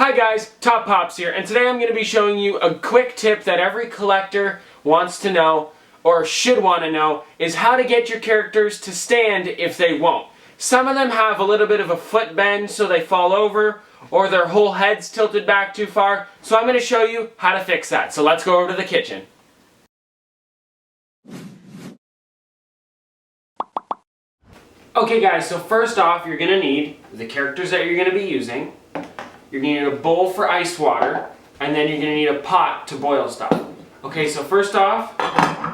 Hi guys, Top Pops here, and today I'm going to be showing you a quick tip that every collector wants to know, or should want to know, is how to get your characters to stand if they won't. Some of them have a little bit of a foot bend so they fall over, or their whole head's tilted back too far, so I'm going to show you how to fix that. So let's go over to the kitchen. Okay guys, so first off you're going to need the characters that you're going to be using. You're going to need a bowl for ice water, and then you're going to need a pot to boil stuff. Okay, so first off,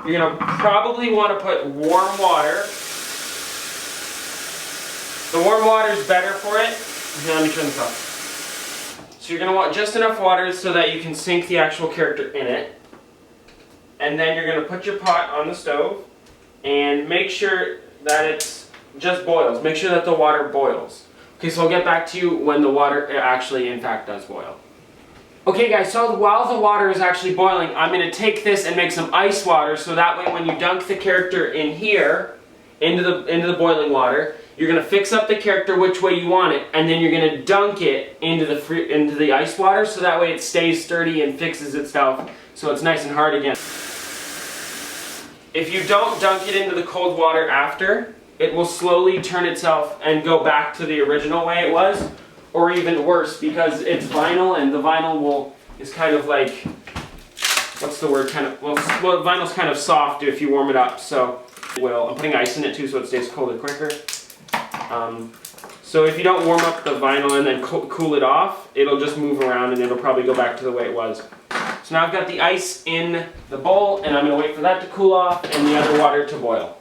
you're going to probably want to put warm water. The warm water is better for it. Here, let me turn this off. So you're going to want just enough water so that you can sink the actual character in it. And then you're going to put your pot on the stove and make sure that it's just boils. Make sure that the water boils. Okay, so I'll get back to you when the water actually, in fact, does boil. Okay guys, so while the water is actually boiling, I'm going to take this and make some ice water so that way when you dunk the character in here, into the boiling water, you're going to fix up the character which way you want it, and then you're going to dunk it into the ice water so that way it stays sturdy and fixes itself so it's nice and hard again. If you don't dunk it into the cold water after, it will slowly turn itself and go back to the original way it was, or even worse because it's vinyl and the vinyl is kind of like, what's the word, well vinyl's kind of soft if you warm it up, so I'm putting ice in it too so it stays colder quicker. So if you don't warm up the vinyl and then cool it off, it'll just move around and it'll probably go back to the way it was. So now I've got the ice in the bowl and I'm going to wait for that to cool off and the other water to boil.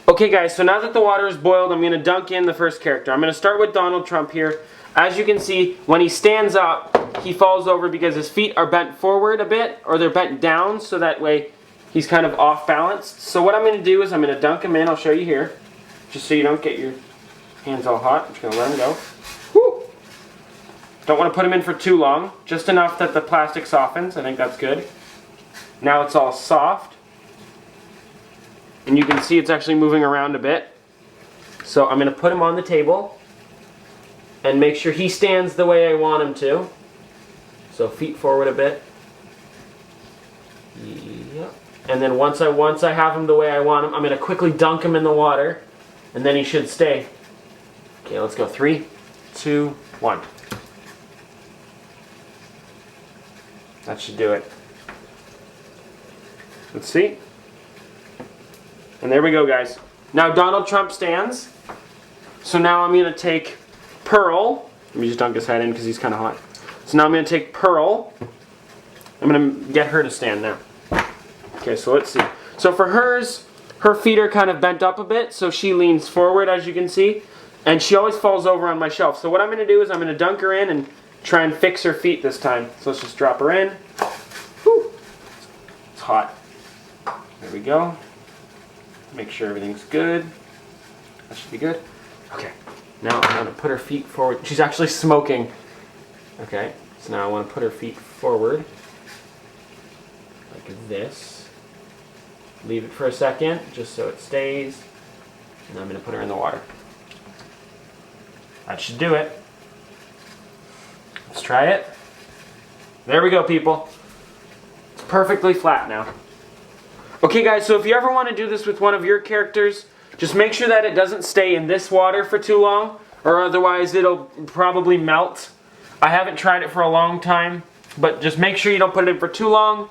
Okay guys, so now that the water is boiled, I'm going to dunk in the first character. I'm going to start with Donald Trump here. As you can see, when he stands up, he falls over because his feet are bent forward a bit, or they're bent down, so that way he's kind of off balanced. So what I'm going to do is I'm going to dunk him in. I'll show you here, just so you don't get your hands all hot. I'm just going to let him go. Woo! Don't want to put him in for too long, just enough that the plastic softens. I think that's good. Now it's all soft. And you can see it's actually moving around a bit. So I'm going to put him on the table and make sure he stands the way I want him to. So feet forward a bit. Yep. And then once I have him the way I want him, I'm going to quickly dunk him in the water and then he should stay. Okay, let's go. 3, 2, 1. That should do it. Let's see. And there we go, guys. Now Donald Trump stands. So now I'm going to take Pearl. Let me just dunk his head in because he's kind of hot. So now I'm going to take Pearl. I'm going to get her to stand now. Okay, so let's see. So for hers, her feet are kind of bent up a bit, so she leans forward, as you can see. And she always falls over on my shelf. So what I'm going to do is I'm going to dunk her in and try and fix her feet this time. So let's just drop her in. Whew. It's hot. There we go. Make sure everything's good. That should be good. Okay. Now I'm going to put her feet forward. She's actually smoking. Okay. So now I want to put her feet forward. Like this. Leave it for a second, just so it stays. And I'm going to put her in the water. That should do it. Let's try it. There we go, people. It's perfectly flat now. Okay guys, so if you ever want to do this with one of your characters, just make sure that it doesn't stay in this water for too long, or otherwise it'll probably melt. I haven't tried it for a long time, but just make sure you don't put it in for too long.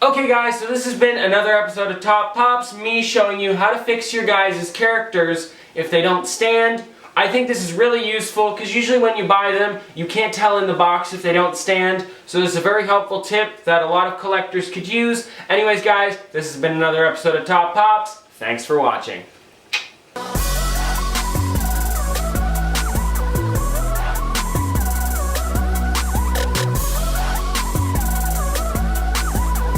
Okay guys, so this has been another episode of Top Pops, me showing you how to fix your guys' characters if they don't stand. I think this is really useful because usually when you buy them, you can't tell in the box if they don't stand. So this is a very helpful tip that a lot of collectors could use. Anyways guys, this has been another episode of Top Pops. Thanks for watching.